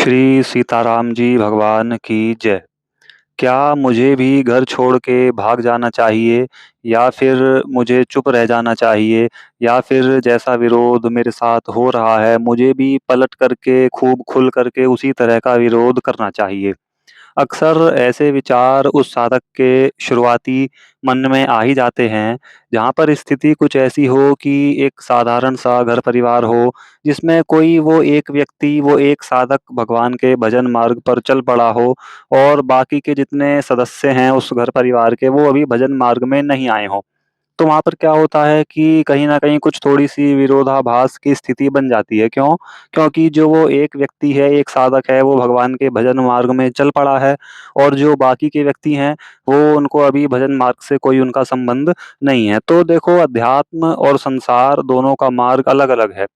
श्री सीताराम जी भगवान की जय। क्या मुझे भी घर छोड़ के भाग जाना चाहिए या फिर मुझे चुप रह जाना चाहिए या फिर जैसा विरोध मेरे साथ हो रहा है मुझे भी पलट करके खूब खुल करके उसी तरह का विरोध करना चाहिए? अक्सर ऐसे विचार उस साधक के शुरुआती मन में आ ही जाते हैं, जहाँ पर स्थिति कुछ ऐसी हो कि एक साधारण-सा घर परिवार हो, जिसमें कोई वो एक व्यक्ति, वो एक साधक भगवान के भजन मार्ग पर चल पड़ा हो और बाकी के जितने सदस्य हैं उस घर परिवार के, वो अभी भजन मार्ग में नहीं आए हों। तो वहाँ पर क्या होता है कि कहीं न कहीं कुछ थोड़ी-सी विरोधाभास की स्थिति बन जाती है। क्यों? क्योंकि जो वो एक व्यक्ति है, एक साधक है, वो भगवान के भजन मार्ग में चल पड़ा है और जो बाकी के व्यक्ति हैं, वो उनको अभी भजन मार्ग से कोई उनका संबंध नहीं है। तो देखो अध्यात्म और संसार दोनों का मार्ग अलग-अलग है।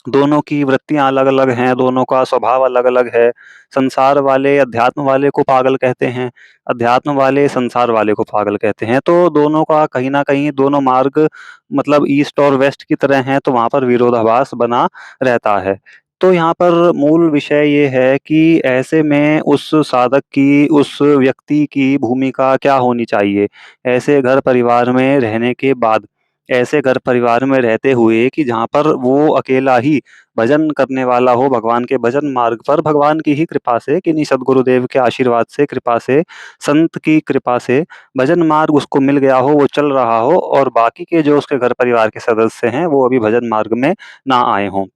दोनों की वृत्तियाँ अलग-अलग हैं, दोनों का स्वभाव अलग-अलग है। संसार वाले अध्यात्म वाले को पागल कहते हैं, अध्यात्म वाले संसार वाले को पागल कहते हैं। तो दोनों का कहीं न कहीं दोनों मार्ग मतलब ईस्ट और वेस्ट की तरह हैं, तो वहाँ पर विरोधाभास बना रहता है। तो यहाँ पर मूल विषय ये है कि ऐसे में उस साधक की, उस व्यक्ति की भूमिका क्या होनी चाहिए? ऐसे घर परिवार में रहने के बाद, ऐसे घर परिवार में रहते हुए कि जहाँ पर वो अकेला ही भजन करने वाला हो भगवान के भजन मार्ग पर, भगवान की ही कृपा से, किन्हीं सद्गुरुदेव के आशीर्वाद से, कृपा से, संत की कृपा से भजन मार्ग उसको मिल गया हो, वो चल रहा हो और बाकी के जो उसके घर परिवार के सदस्य हैं, वो अभी भजन मार्ग में ना आए हों।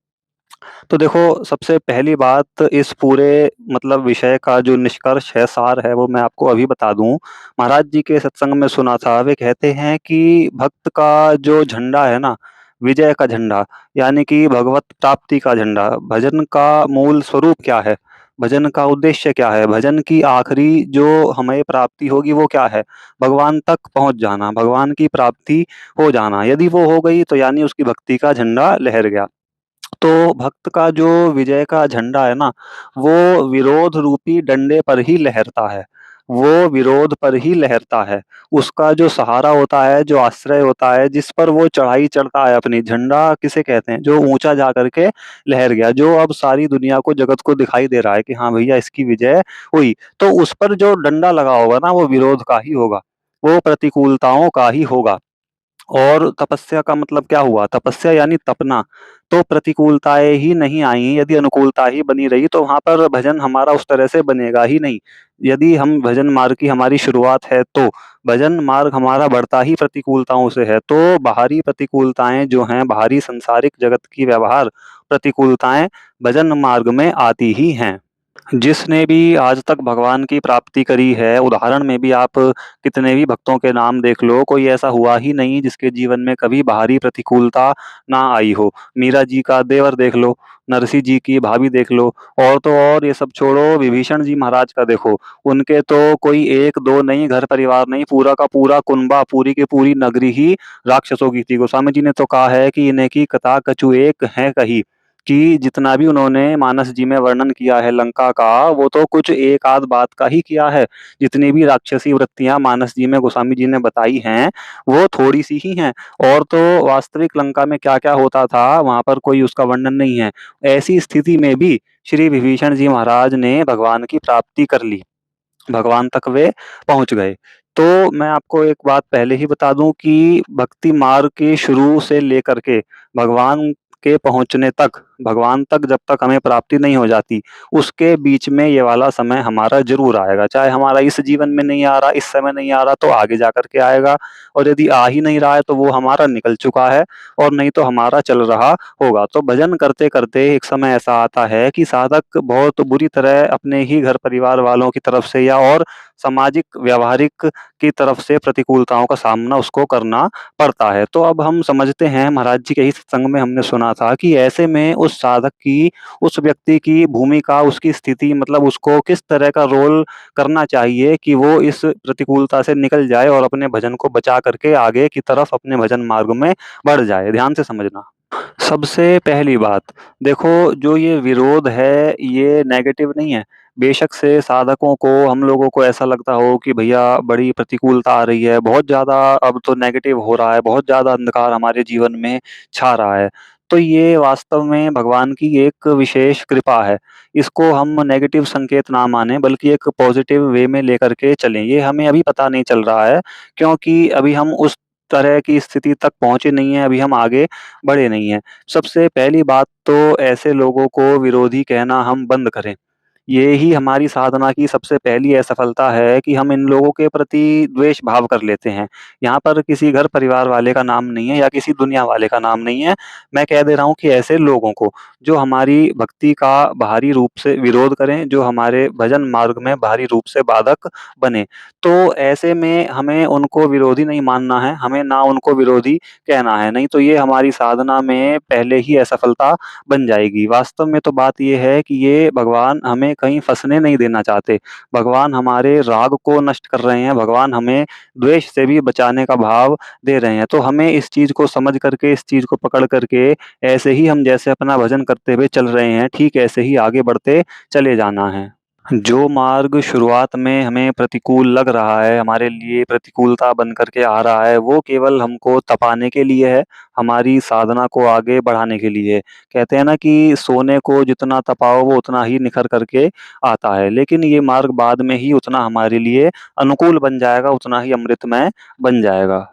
तो देखो, सबसे पहली बात इस पूरे मतलब विषय का जो निष्कर्ष है, सार है, वो मैं आपको अभी बता दूँ। महाराज जी के सत्संग में सुना था, वे कहते हैं कि भक्त का जो झंडा है ना, विजय का झंडा, यानी कि भगवत प्राप्ति का झंडा, भजन का मूल स्वरूप क्या है? भजन का उद्देश्य क्या है? भजन की आखिरी जो हमें प्राप्ति होगी, वो क्या है? भगवान तक पहुँच जाना, भगवान की प्राप्ति हो जाना। यदि वो हो गई, तो यानी उसकी भक्ति का झंडा लहर गया। तो भक्त का जो विजय का झंडा है ना, वो विरोध रूपी डंडे पर ही लहरता है। वो विरोध पर ही लहरता है। उसका जो सहारा होता है, जो आश्रय होता है, जिस पर वो चढ़ाई चढ़ता है अपनी, झंडा किसे कहते हैं? जो ऊँचा जा कर के लहर गया, जो अब सारी दुनिया को, जगत को दिखाई दे रहा है कि हाँ भैया इसकी विजय हुई। तो उस पर जो डंडा लगा होगा ना, वो विरोध का ही होगा। वो प्रतिकूलताओं का ही होगा। और तपस्या का मतलब क्या हुआ? तपस्या यानी तपना। तो प्रतिकूलताएँ ही नहीं आई, यदि अनुकूलता ही बनी रही तो वहाँ पर भजन हमारा उस तरह से बनेगा ही नहीं। यदि हम भजन मार्ग की हमारी शुरुआत है तो भजन मार्ग हमारा बढ़ता ही प्रतिकूलताओं से है। तो बाहरी प्रतिकूलताएँ जो हैं, बाहरी सांसारिक जगत की व्यवहार प्रतिकूलताएँ भजन मार्ग में आती ही हैं। जिसने भी आज तक भगवान की प्राप्ति करी है, उदाहरण में भी आप कितने भी भक्तों के नाम देख लो, कोई ऐसा हुआ ही नहीं जिसके जीवन में कभी बाहरी प्रतिकूलता ना आई हो। मीरा जी का देवर देख लो, नरसिंह जी की भाभी देख लो, और तो और ये सब छोड़ो, विभीषण जी महाराज का देखो। उनके तो कोई 1-2 नहीं, घर परिवार नहीं, पूरा का पूरा कुनबा, पूरी की पूरी नगरी ही राक्षसों की थी। गोस्वामी जी ने तो कहा है कि इन्हें की कथा कछु एक है कही। कि जितना भी उन्होंने मानस जी में वर्णन किया है लंका का, वो तो कुछ एक आध बात का ही किया है। जितनी भी राक्षसी वृत्तियाँ मानस जी में गोस्वामी जी ने बताई हैं, वो थोड़ी-सी ही हैं। और तो वास्तविक लंका में क्या-क्या होता था, वहाँ पर कोई उसका वर्णन नहीं है। ऐसी स्थिति में भी श्री विभीषण जी महाराज ने भगवान की प्राप्ति कर ली। भगवान तक वे पहुँच गए। तो मैं आपको एक बात पहले ही बता दूँ कि भक्ति मार्ग के शुरू से लेकर के भगवान के पहुँचने तक, भगवान तक जब तक हमें प्राप्ति नहीं हो जाती, उसके बीच में ये वाला समय हमारा ज़रूर आएगा। चाहे हमारा इस जीवन में नहीं आ रहा, इस समय नहीं आ रहा, तो आगे जाकर के आएगा, और यदि आ ही नहीं रहा है, तो वो हमारा निकल चुका है, और नहीं तो हमारा चल रहा होगा। तो भजन करते-करते एक समय ऐसा आता है कि साधक बहुत बुरी तरह अपने ही घर परिवार वालों की तरफ से या और सामाजिक व्यावहारिक की तरफ से प्रतिकूलताओं का सामना उसको करना पड़ता है। तो अब हम समझते हैं, महाराज जी के ही सत्संग में हमने सुना था कि ऐसे में उस साधक की, उस व्यक्ति की भूमिका, उसकी स्थिति, मतलब उसको किस तरह का रोल करना चाहिए कि वो इस प्रतिकूलता से निकल जाए और अपने भजन को बचा करके आगे की तरफ अपने भजन मार्ग में बढ़ जाए। ध्यान से समझना। सबसे पहली बात, देखो जो ये विरोध है, ये नेगेटिव नहीं है। बेशक से साधकों को, हम लोगों को ऐसा लगता हो कि भैया बड़ी प्रतिकूलता आ रही है, बहुत ज़्यादा अब तो नेगेटिव हो रहा है, बहुत ज़्यादा अंधकार हमारे जीवन में छा रहा है। तो ये वास्तव में भगवान की एक विशेष कृपा है। इसको हम नेगेटिव संकेत ना मानें बल्कि एक पॉजिटिव वे में लेकर के चलें। ये हमें अभी पता नहीं चल रहा है क्योंकि अभी हम उस तरह की स्थिति तक पहुँचे नहीं हैं, अभी हम आगे बढ़े नहीं हैं। सबसे पहली बात तो ऐसे लोगों को विरोधी कहना हम बंद करें। ये ही हमारी साधना की सबसे पहली असफलता है कि हम इन लोगों के प्रति द्वेष भाव कर लेते हैं। यहाँ पर किसी घर परिवार वाले का नाम नहीं है या किसी दुनिया वाले का नाम नहीं है। मैं कह दे रहा हूँ कि ऐसे लोगों को जो हमारी भक्ति का बाहरी रूप से विरोध करें, जो हमारे भजन मार्ग में बाहरी रूप से बाधक बने। तो ऐसे में हमें उनको विरोधी नहीं मानना है, हमें ना उनको विरोधी कहना है, नहीं तो ये हमारी साधना में पहले ही असफलता बन जाएगी। वास्तव में तो बात ये है कि ये भगवान हमें कहीं फँसने नहीं देना चाहते। भगवान हमारे राग को नष्ट कर रहे हैं, भगवान हमें द्वेष से भी बचाने का भाव दे रहे हैं। तो हमें इस चीज़ को समझ करके, इस चीज़ को पकड़ करके ऐसे ही हम जैसे अपना भजन करते हुए चल रहे हैं, ठीक ऐसे ही आगे बढ़ते चले जाना है। जो मार्ग शुरुआत में हमें प्रतिकूल लग रहा है, हमारे लिए प्रतिकूलता बन कर के आ रहा है, वो केवल हमको तपाने के लिए है, हमारी साधना को आगे बढ़ाने के लिए है। कहते हैं ना कि सोने को जितना तपाओ वो उतना ही निखर कर के आता है, लेकिन ये मार्ग बाद में ही उतना हमारे लिए अनुकूल बन जाएगा, उतना ही अमृतमय बन जाएगा।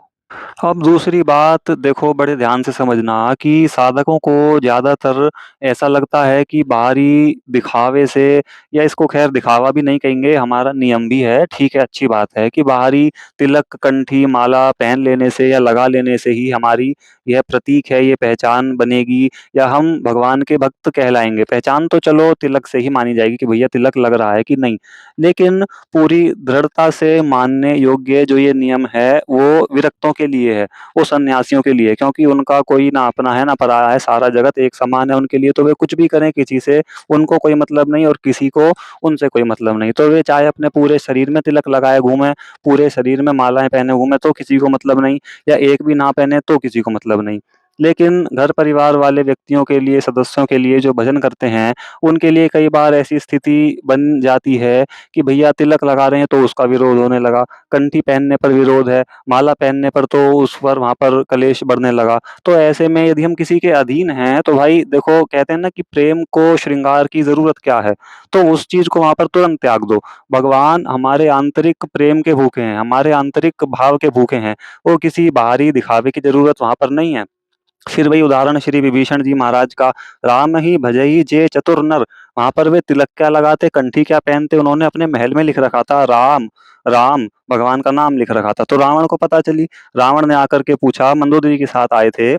अब दूसरी बात देखो बड़े ध्यान से समझना कि साधकों को ज़्यादातर ऐसा लगता है कि बाहरी दिखावे से या इसको ख़ैर दिखावा भी नहीं कहेंगे, हमारा नियम भी है, ठीक है, अच्छी बात है कि बाहरी तिलक, कंठी, माला पहन लेने से या लगा लेने से ही हमारी यह प्रतीक है, ये पहचान बनेगी या हम भगवान के भक्त कहलाएँगे। पहचान तो चलो तिलक से ही मानी जाएगी कि भैया तिलक लग रहा है कि नहीं। लेकिन पूरी दृढ़ता से मानने योग्य जो ये नियम है, वो विरक्तों के लिए है, वो सन्यासियों के लिए है क्योंकि उनका कोई ना अपना है ना पराया है, सारा जगत एक समान है उनके लिए, तो वे कुछ भी करें किसी से उनको कोई मतलब नहीं और किसी को उनसे कोई मतलब नहीं। तो वे चाहे अपने पूरे शरीर में तिलक लगाए घूमें, पूरे शरीर में मालाएँ पहने घूमें तो किसी को मतलब नहीं या एक भी ना पहने तो किसी को मतलब नहीं। लेकिन घर परिवार वाले व्यक्तियों के लिए, सदस्यों के लिए जो भजन करते हैं, उनके लिए कई बार ऐसी स्थिति बन जाती है कि भैया तिलक लगा रहे हैं तो उसका विरोध होने लगा, कंठी पहनने पर विरोध है, माला पहनने पर तो उस पर वहाँ पर कलेश बढ़ने लगा। तो ऐसे में यदि हम किसी के अधीन हैं तो भाई देखो कहते हैं ना कि प्रेम को श्रृंगार की ज़रूरत क्या है? तो उस चीज़ को वहाँ पर तुरंत त्याग दो। भगवान हमारे आंतरिक प्रेम के भूखे हैं, हमारे आंतरिक भाव के भूखे हैं, वो किसी बाहरी दिखावे की ज़रूरत वहाँ पर नहीं है। फिर वही उदाहरण श्री विभीषण जी महाराज का, राम ही भजई जे चतुर नर। वहां पर वे तिलक क्या लगाते, कंठी क्या पहनते, उन्होंने अपने महल में लिख रखा था राम, राम भगवान का नाम लिख रखा था। तो रावण को पता चली, रावण ने आकर के पूछा, मंदोदरी के साथ आए थे,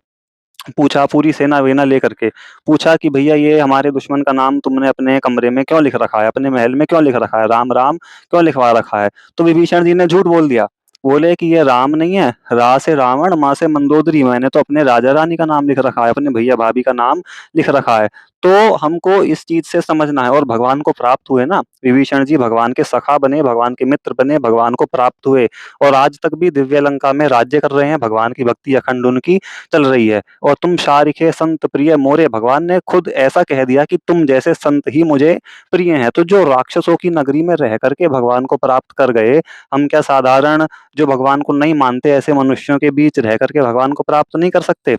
पूछा पूरी सेना वेना लेकर के, पूछा कि भैया ये हमारे दुश्मन का नाम तुमने अपने कमरे में क्यों लिख रखा है, अपने महल में क्यों लिख रखा है, राम राम क्यों लिखवा रखा है? तो विभीषण जी ने झूठ बोल दिया, बोले कि ये राम नहीं है, रा से रावण, माँ से मंदोदरी, मैंने तो अपने राजा रानी का नाम लिख रखा है, अपने भैया भाभी का नाम लिख रखा है। तो हमको इस चीज से समझना है और भगवान को प्राप्त हुए ना, विभीषण जी भगवान के सखा बने, भगवान के मित्र बने, भगवान को प्राप्त हुए और आज तक भी दिव्य लंका में राज्य कर रहे हैं, भगवान की भक्ति अखंड उनकी चल रही है। और तुम शारिखे संत प्रिय मोरे, भगवान ने खुद ऐसा कह दिया कि तुम जैसे संत ही मुझे प्रिय हैं। तो जो राक्षसों की नगरी में रह करके भगवान को प्राप्त कर गए, हम क्या साधारण जो भगवान को नहीं मानते ऐसे मनुष्यों के बीच रह करके भगवान को प्राप्त नहीं कर सकते?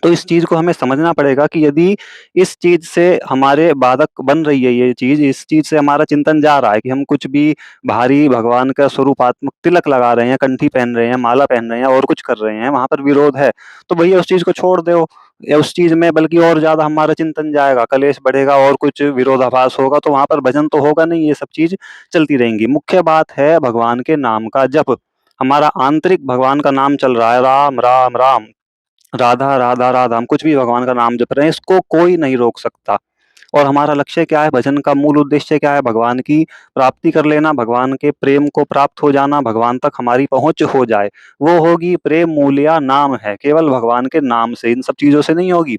तो इस चीज़ को हमें समझना पड़ेगा कि यदि इस चीज़ से हमारे बाधक बन रही है ये चीज़, इस चीज़ से हमारा चिंतन जा रहा है कि हम कुछ भी भारी भगवान का स्वरूपात्मक तिलक लगा रहे हैं, कंठी पहन रहे हैं, माला पहन रहे हैं और कुछ कर रहे हैं, वहाँ पर विरोध है, तो भैया उस चीज़ को छोड़ दो। या उस चीज़ में बल्कि और ज़्यादा हमारा चिंतन जाएगा, कलेश बढ़ेगा और कुछ विरोधाभास होगा, तो वहाँ पर भजन तो होगा नहीं, ये सब चीज़ चलती रहेंगी। मुख्य बात है भगवान के नाम का जप। हमारा आंतरिक भगवान का नाम चल रहा है, राम, राम, राम। राधा, राधा, राधा, हम कुछ भी भगवान का नाम जप रहे हैं, इसको कोई नहीं रोक सकता। और हमारा लक्ष्य क्या है? भजन का मूल उद्देश्य क्या है? भगवान की प्राप्ति कर लेना, भगवान के प्रेम को प्राप्त हो जाना, भगवान तक हमारी पहुँच हो जाए। वो होगी प्रेम मूलिया नाम है, केवल भगवान के नाम से, इन सब चीज़ों से नहीं होगी।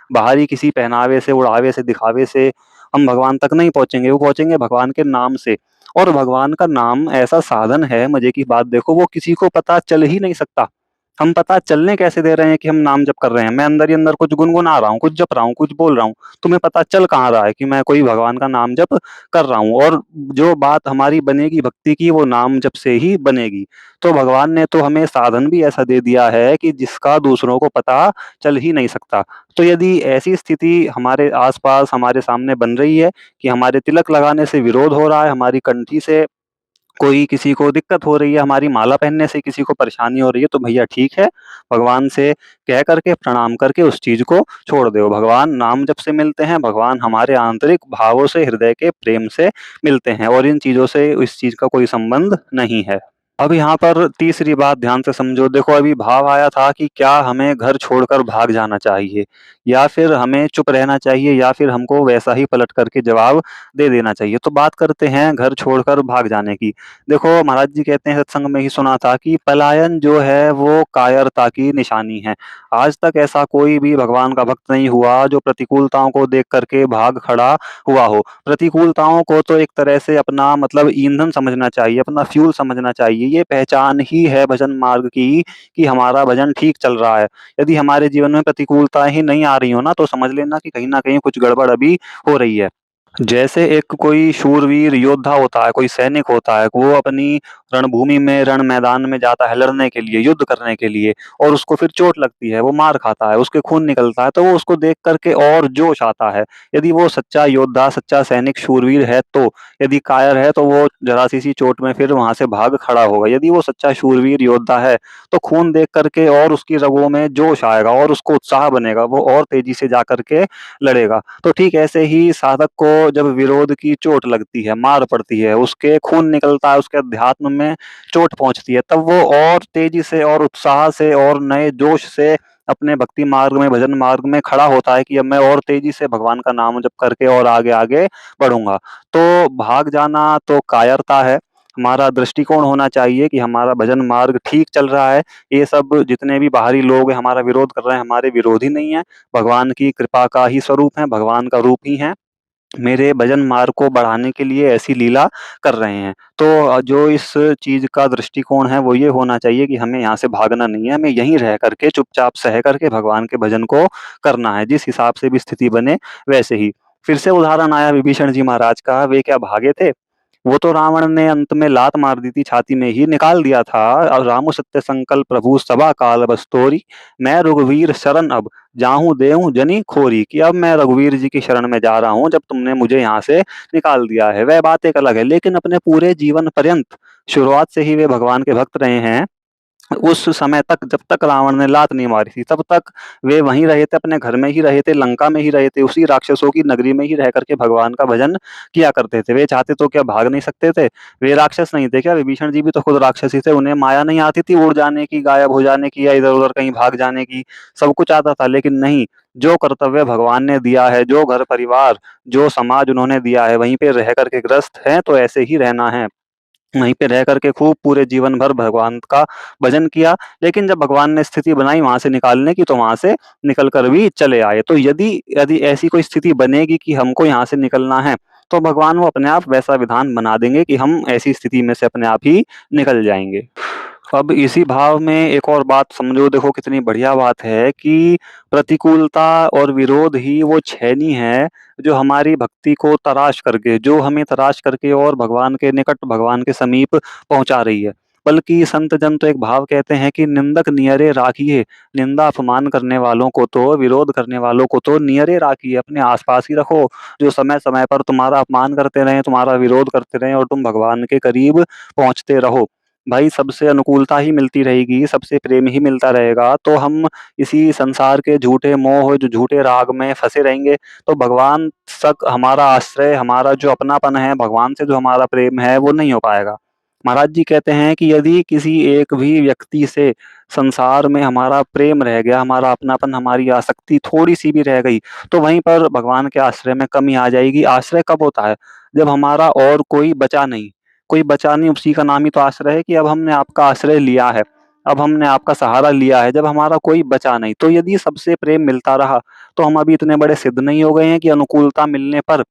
बाहरी किसी पहनावे से, उड़ावे से, दिखावे से हम भगवान तक नहीं पहुँचेंगे, वो पहुँचेंगे भगवान के नाम से। और भगवान का नाम ऐसा साधन है, मज़े की बात देखो, वो किसी को पता चल ही नहीं सकता। हम पता चलने कैसे दे रहे हैं कि हम नाम जप कर रहे हैं? मैं अंदर ही अंदर कुछ गुनगुना रहा हूँ, कुछ जप रहा हूँ, कुछ बोल रहा हूँ। तुम्हें पता चल कहाँ रहा है कि मैं कोई भगवान का नाम जप कर रहा हूँ? और जो बात हमारी बनेगी भक्ति की, वो नाम जप से ही बनेगी। तो भगवान ने तो हमें साधन भी ऐसा दे दिया है कि जिसका दूसरों को पता चल ही नहीं सकता। तो यदि ऐसी स्थिति हमारे आस-पास हमारे सामने बन रही है कि हमारे तिलक लगाने से विरोध हो रहा है, हमारी कंठी से कोई किसी को दिक्कत हो रही है, हमारी माला पहनने से किसी को परेशानी हो रही है, तो भैया ठीक है, भगवान से कह कर के, प्रणाम करके उस चीज़ को छोड़ दो। भगवान नाम जप से मिलते हैं, भगवान हमारे आंतरिक भावों से, हृदय के प्रेम से मिलते हैं, और इन चीज़ों से इस चीज़ का कोई संबंध नहीं है। अब यहाँ पर तीसरी बात ध्यान से समझो। देखो, अभी भाव आया था कि क्या हमें घर छोड़कर भाग जाना चाहिए, या फिर हमें चुप रहना चाहिए, या फिर हमको वैसा ही पलट करके जवाब दे देना चाहिए। तो बात करते हैं घर छोड़कर भाग जाने की। देखो, महाराज जी कहते हैं, सत्संग में ही सुना था कि पलायन जो है वो कायरता की निशानी है। आज तक ऐसा कोई भी भगवान का भक्त नहीं हुआ जो प्रतिकूलताओं को देख करके भाग खड़ा हुआ हो। प्रतिकूलताओं को तो एक तरह से अपना मतलब ईंधन समझना चाहिए, अपना फ्यूल समझना चाहिए। ये पहचान ही है भजन मार्ग की कि हमारा भजन ठीक चल रहा है। यदि हमारे जीवन में प्रतिकूलताएँ ही नहीं आ रही हो ना, तो समझ लेना कि कहीं न कहीं कुछ गड़बड़ अभी हो रही है। जैसे एक कोई शूरवीर योद्धा होता है, कोई सैनिक होता है, वो अपनी रणभूमि में, रण मैदान में जाता है लड़ने के लिए, युद्ध करने के लिए, और उसको फिर चोट लगती है, वो मार खाता है, उसके खून निकलता है, तो वो उसको देख कर के और जोश आता है। यदि वो सच्चा योद्धा, सच्चा सैनिक, शूरवीर है तो। यदि कायर है तो वो ज़रा-सी सी चोट में फिर वहाँ से भाग खड़ा होगा। यदि वो सच्चा शूरवीर योद्धा है, तो खून देख कर के और उसकी रगों में जोश आएगा और उसको उत्साह बनेगा, वो और तेज़ी से जा कर के लड़ेगा। तो ठीक ऐसे ही साधक को जब विरोध की चोट लगती है, मार पड़ती है, उसके खून निकलता है, उसके अध्यात्म में चोट पहुँचती है, तब वो और तेज़ी से और उत्साह से और नए जोश से अपने भक्ति मार्ग में, भजन मार्ग में खड़ा होता है कि अब मैं और तेज़ी से भगवान का नाम जप करके और आगे-आगे बढ़ूँगा। तो भाग जाना तो कायरता है। हमारा दृष्टिकोण होना चाहिए कि हमारा भजन मार्ग ठीक चल रहा है। ये सब जितने भी बाहरी लोग हैं, हमारा विरोध कर रहे हैं, हमारे विरोधी नहीं हैं। भगवान की कृपा का ही स्वरूप हैं, भगवान का रूप ही हैं। मेरे भजन मार्ग को बढ़ाने के लिए ऐसी लीला कर रहे हैं। तो जो इस चीज़ का दृष्टिकोण है वो ये होना चाहिए कि हमें यहाँ से भागना नहीं है, हमें यहीं रह कर के चुपचाप सह करके भगवान के भजन को करना है। जिस हिसाब से भी स्थिति बने वैसे ही। फिर से उदाहरण आया विभीषण जी महाराज का, वे क्या भागे थे? वो तो रावण ने अंत में लात मार दी थी, छाती में ही निकाल दिया था। रामु सत्य संकल्प प्रभु सभा काल बस तोरी, मैं रघुवीर शरण अब जाहूँ देहूँ जनि खोरी, कि अब मैं रघुवीर जी की शरण में जा रहा हूँ, जब तुमने मुझे यहाँ से निकाल दिया है। वह बात एक अलग है, लेकिन अपने पूरे जीवन पर्यंत शुरुआत से ही वे भगवान के भक्त रहे हैं। उस समय तक जब तक रावण ने लात नहीं मारी थी, तब तक वे वहीं रहे थे, अपने घर में ही रहे थे, लंका में ही रहे थे, उसी राक्षसों की नगरी में ही रह कर के भगवान का भजन किया करते थे। वे चाहते तो क्या भाग नहीं सकते थे? वे राक्षस नहीं थे क्या? विभीषण जी भी तो खुद राक्षस ही थे, उन्हें माया नहीं आती थी उड़ जाने की, गायब हो जाने की, या इधर-उधर कहीं भाग जाने की? सब कुछ आता था, लेकिन नहीं, जो कर्तव्य भगवान ने दिया है, जो घर परिवार, जो समाज उन्होंने दिया है, वहीं पे रह कर के ग्रस्त हैं, तो ऐसे ही रहना है। वहीं पे रह कर के खूब पूरे जीवन भर भगवान का भजन किया, लेकिन जब भगवान ने स्थिति बनाई वहाँ से निकालने की, तो वहाँ से निकल कर भी चले आए। तो यदि यदि ऐसी कोई स्थिति बनेगी कि हमको यहाँ से निकलना है, तो भगवान वो अपने आप वैसा विधान बना देंगे कि हम ऐसी स्थिति में से अपने आप ही निकल जाएँगे। अब इसी भाव में एक और बात समझो, देखो कितनी बढ़िया बात है कि प्रतिकूलता और विरोध ही वो छेनी है जो हमारी भक्ति को तराश करके, जो हमें तराश करके और भगवान के निकट, भगवान के समीप पहुंचा रही है। बल्कि संत जन तो एक भाव कहते हैं कि निंदक नियरे राखिए, निंदा अपमान करने वालों को तो, विरोध करने वालों को तो नियरे राखिए, अपने आसपास ही रखो, जो समय समय पर तुम्हारा अपमान करते रहें, तुम्हारा विरोध करते रहें, और तुम भगवान के करीब पहुंचते रहो। भाई, सबसे अनुकूलता ही मिलती रहेगी, सबसे प्रेम ही मिलता रहेगा, तो हम इसी संसार के झूठे मोह, जो झूठे राग में फँसे रहेंगे, तो भगवान तक हमारा आश्रय, हमारा जो अपनापन है, भगवान से जो हमारा प्रेम है, वो नहीं हो पाएगा। महाराज जी कहते हैं कि यदि किसी एक भी व्यक्ति से संसार में हमारा प्रेम रह गया, हमारा अपनापन, हमारी आसक्ति थोड़ी-सी भी रह गई, तो वहीं पर भगवान के आश्रय में कमी आ जाएगी। आश्रय कब होता है? जब हमारा और कोई बचा नहीं। कोई बचा नहीं, उसी का नाम ही तो आश्रय है कि अब हमने आपका आश्रय लिया है, अब हमने आपका सहारा लिया है, जब हमारा कोई बचा नहीं। तो यदि सबसे प्रेम मिलता रहा, तो हम अभी इतने बड़े सिद्ध नहीं हो गए हैं कि अनुकूलता मिलने पर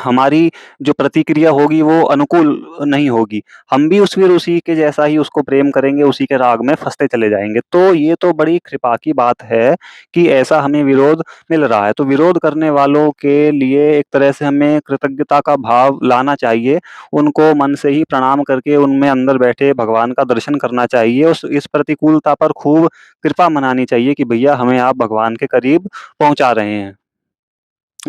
हमारी जो प्रतिक्रिया होगी वो अनुकूल नहीं होगी। हम भी उस फिर उसी के जैसा ही उसको प्रेम करेंगे, उसी के राग में फँसते चले जाएँगे। तो ये तो बड़ी कृपा की बात है कि ऐसा हमें विरोध मिल रहा है। तो विरोध करने वालों के लिए एक तरह से हमें कृतज्ञता का भाव लाना चाहिए। उनको मन से ही प्रणाम करके उनमें अंदर बैठे भगवान का दर्शन करना चाहिए। उस इस प्रतिकूलता पर खूब कृपा मनानी चाहिए कि भैया हमें आप भगवान के करीब पहुँचा रहे हैं।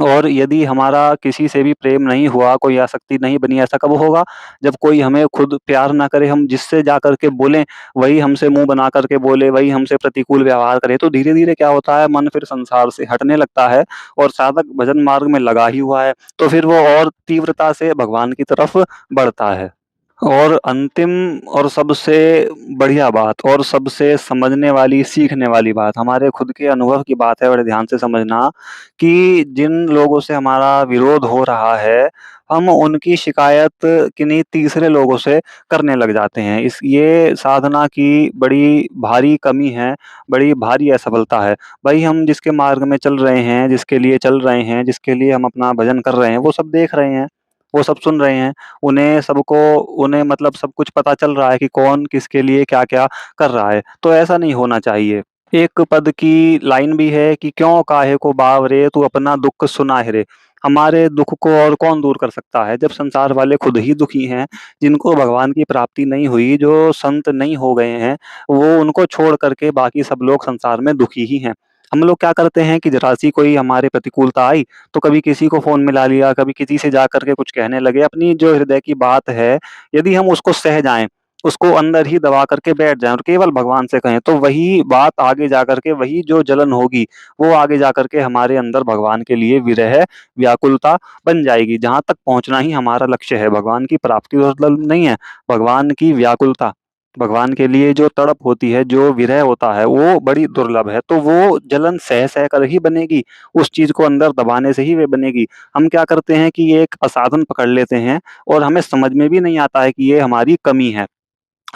और यदि हमारा किसी से भी प्रेम नहीं हुआ, कोई आसक्ति नहीं बनी, ऐसा कब होगा? जब कोई हमें खुद प्यार ना करे, हम जिससे जा कर के बोलें, वही हमसे मुँह बना कर के बोले, वही हमसे प्रतिकूल व्यवहार करे, तो धीरे-धीरे क्या होता है, मन फिर संसार से हटने लगता है और साधक भजन मार्ग में लगा ही हुआ है, तो फिर वो और तीव्रता से भगवान की तरफ बढ़ता है। और अंतिम और सबसे बढ़िया बात और सबसे समझने वाली, सीखने वाली बात, हमारे खुद के अनुभव की बात है, बड़े ध्यान से समझना कि जिन लोगों से हमारा विरोध हो रहा है, हम उनकी शिकायत किन्हीं तीसरे लोगों से करने लग जाते हैं। ये साधना की बड़ी भारी कमी है, बड़ी भारी असफलता है। भई हम जिसके मार्ग में चल रहे हैं, जिसके लिए चल रहे हैं, जिसके लिए हम अपना भजन कर रहे हैं, वो सब देख रहे हैं, वो सब सुन रहे हैं। उन्हें मतलब सब कुछ पता चल रहा है कि कौन किसके लिए क्या-क्या कर रहा है, तो ऐसा नहीं होना चाहिए। एक पद की लाइन भी है कि क्यों काहे को बावरे तू अपना दुःख सुनाहि रे। हमारे दुःख को और कौन दूर कर सकता है? जब संसार वाले खुद ही दुखी हैं, जिनको भगवान की प्राप्ति नहीं हुई, जो संत नहीं हो गए हैं, वो उनको छोड़ कर के बाकी सब लोग संसार में दुखी ही हैं। हम लोग क्या करते हैं कि ज़रा-सी कोई हमारे प्रतिकूलता आई, तो कभी किसी को फ़ोन मिला लिया, कभी किसी से जा कर के कुछ कहने लगे। अपनी जो हृदय की बात है, यदि हम उसको सह जाएँ, उसको अंदर ही दबा करके बैठ जाएँ और केवल भगवान से कहें, तो वही बात आगे जा कर के वही जो जलन होगी, वो आगे जा कर के हमारे अंदर भगवान के लिए विरह, व्याकुलता बन जाएगी। जहाँ तक पहुँचना ही हमारा लक्ष्य है, भगवान की प्राप्ति मतलब नहीं है, भगवान की व्याकुलता। भगवान के लिए जो तड़प होती है, जो विरह होता है, वो बड़ी दुर्लभ है। तो वो जलन सह-सह कर ही बनेगी, उस चीज़ को अंदर दबाने से ही वे बनेगी। हम क्या करते हैं कि ये एक असाधन पकड़ लेते हैं और हमें समझ में भी नहीं आता है कि ये हमारी कमी है।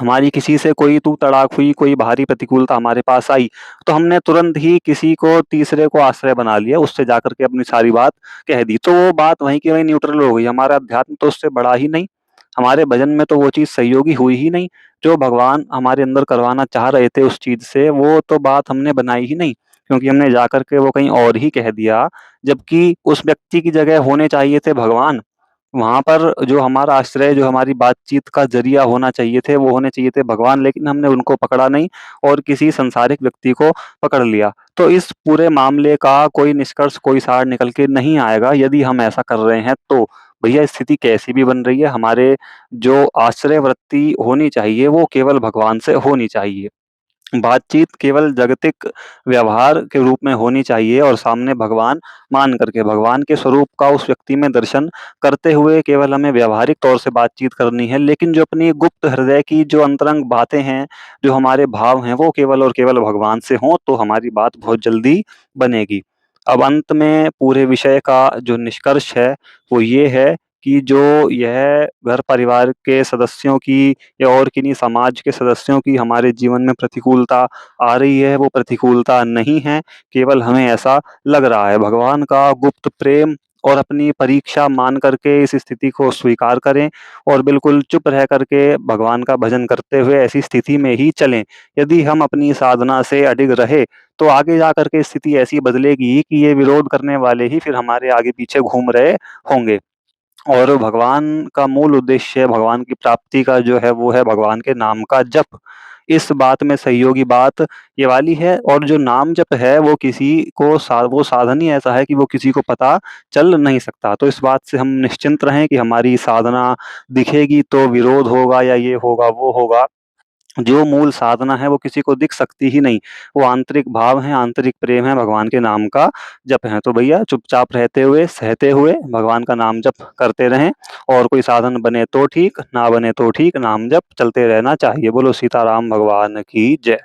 हमारी किसी से कोई तू तड़ाक हुई, कोई भारी प्रतिकूलता हमारे पास आई, तो हमने तुरंत ही किसी को तीसरे को आश्रय बना लिया, उससे जाकर के अपनी सारी बात कह दी। तो वो बात वहीं की वहीं न्यूट्रल हो गई, हमारा अध्यात्म तो उससे बढ़ा ही नहीं, हमारे भजन में तो वो चीज़ सहयोगी हुई ही नहीं। जो भगवान हमारे अंदर करवाना चाह रहे थे उस चीज़ से, वो तो बात हमने बनाई ही नहीं, क्योंकि हमने जाकर के वो कहीं और ही कह दिया, जबकि उस व्यक्ति की जगह होने चाहिए थे भगवान। वहाँ पर जो हमारा आश्रय, जो हमारी बातचीत का ज़रिया होना चाहिए थे, वो होने चाहिए थे भगवान, लेकिन हमने उनको पकड़ा नहीं और किसी सांसारिक व्यक्ति को पकड़ लिया। तो इस पूरे मामले का कोई निष्कर्ष, कोई सार निकल के नहीं आएगा यदि हम ऐसा कर रहे हैं तो। भैया स्थिति कैसी भी बन रही है, हमारे जो आश्रय वृत्ति होनी चाहिए, वो केवल भगवान से होनी चाहिए। बातचीत केवल जागतिक व्यवहार के रूप में होनी चाहिए और सामने भगवान मान करके, भगवान के स्वरूप का उस व्यक्ति में दर्शन करते हुए केवल हमें व्यावहारिक तौर से बातचीत करनी है। लेकिन जो अपनी गुप्त हृदय की जो अंतरंग बातें हैं, जो हमारे भाव हैं, वो केवल और केवल भगवान से हों, तो हमारी बात बहुत जल्दी बनेगी। अब अंत में पूरे विषय का जो निष्कर्ष है, वो ये है कि जो यह घर परिवार के सदस्यों की या और किन्हीं समाज के सदस्यों की हमारे जीवन में प्रतिकूलता आ रही है, वो प्रतिकूलता नहीं है, केवल हमें ऐसा लग रहा है। भगवान का गुप्त प्रेम और अपनी परीक्षा मान करके इस स्थिति को स्वीकार करें और बिल्कुल चुप रह करके भगवान का भजन करते हुए ऐसी स्थिति में ही चलें। यदि हम अपनी साधना से अडिग रहे, तो आगे जा कर के स्थिति ऐसी बदलेगी कि ये विरोध करने वाले ही फिर हमारे आगे-पीछे घूम रहे होंगे। और भगवान का मूल उद्देश्य भगवान की प्राप्ति का जो है वो है भगवान के नाम का जप। इस बात में सहयोगी बात ये वाली है और जो नाम जप है वो किसी को वो साधन ही ऐसा है कि वो किसी को पता चल नहीं सकता। तो इस बात से हम निश्चिंत रहें कि हमारी साधना दिखेगी तो विरोध होगा या ये होगा, वो होगा। जो मूल साधना है वो किसी को दिख सकती ही नहीं। वो आंतरिक भाव है, आंतरिक प्रेम है, भगवान के नाम का जप है। तो भैया चुपचाप रहते हुए, सहते हुए भगवान का नाम जप करते रहें और कोई साधन बने तो ठीक, ना बने तो ठीक, नाम जप चलते रहना चाहिए। बोलो सीताराम भगवान की जय।